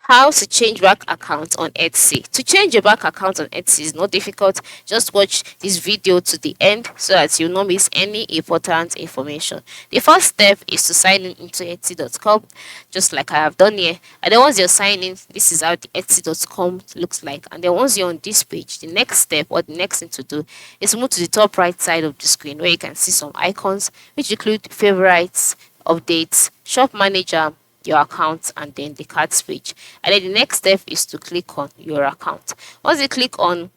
How to change bank account on Etsy. To change your bank account on Etsy is not difficult. Just watch this video to the end so that you not miss any important information. The first step is to sign in into Etsy.com, just like I have done here. And then once you're signed in, this is how the Etsy.com looks like. And then once you're on this page, the next step or the next thing to do is to move to the top right side of the screen where you can see some icons which include favorites, updates, shop manager, your account, and then the cards page. And then the next step is to click on your account. Once you click on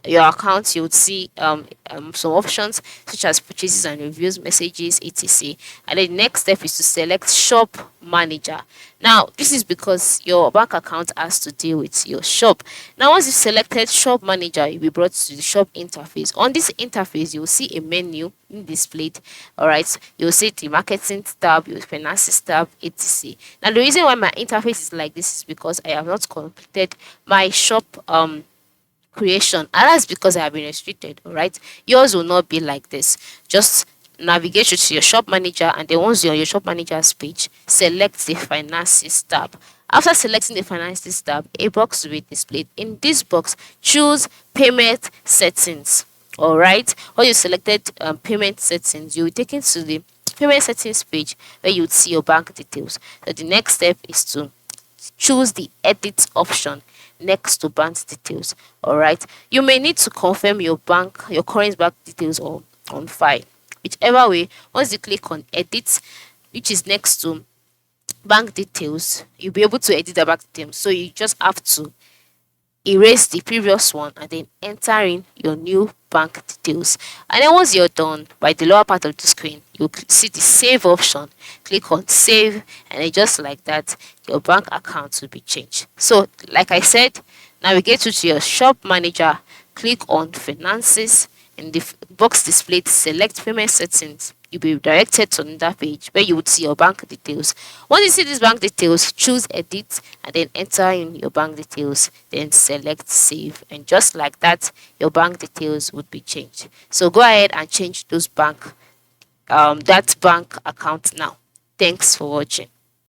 your account, you would see some options such as purchases and reviews, messages, etc. And then the next step is to select shop manager. Now this is because your bank account has to deal with your shop. Now once you've selected shop manager, you'll be brought to the shop interface. On this interface, you will see a menu displayed. All right, you'll see the marketing tab, your finances tab, etc. Now the reason why my interface is like this is because I have not completed my shop creation, and that's because I have been restricted. All right, yours will not be like this. Just navigate to your shop manager, and then once you're on your shop manager's page, select the finances tab. After selecting the finances tab, a box will be displayed. In this box, choose payment settings. All right, when you selected payment settings, you'll be taken to the payment settings page where you would see your bank details. So the next step is to choose the edit option next to bank details. All right, you may need to confirm your current bank details or on file, whichever way. Once you click on edit, which is next to bank details, you'll be able to edit the bank details. So you just have to erase the previous one and then enter in your new bank details. And then once you're done, by the lower part of the screen, you'll see the save option. Click on save, and then just like that, your bank account will be changed. So like I said, navigate to your shop manager, click on finances. In the box displayed, select payment settings. You'll be directed to another page where you would see your bank details. Once you see these bank details, choose edit and then enter in your bank details. Then select save, and just like that, your bank details would be changed. So go ahead and change those that bank account now. Thanks for watching.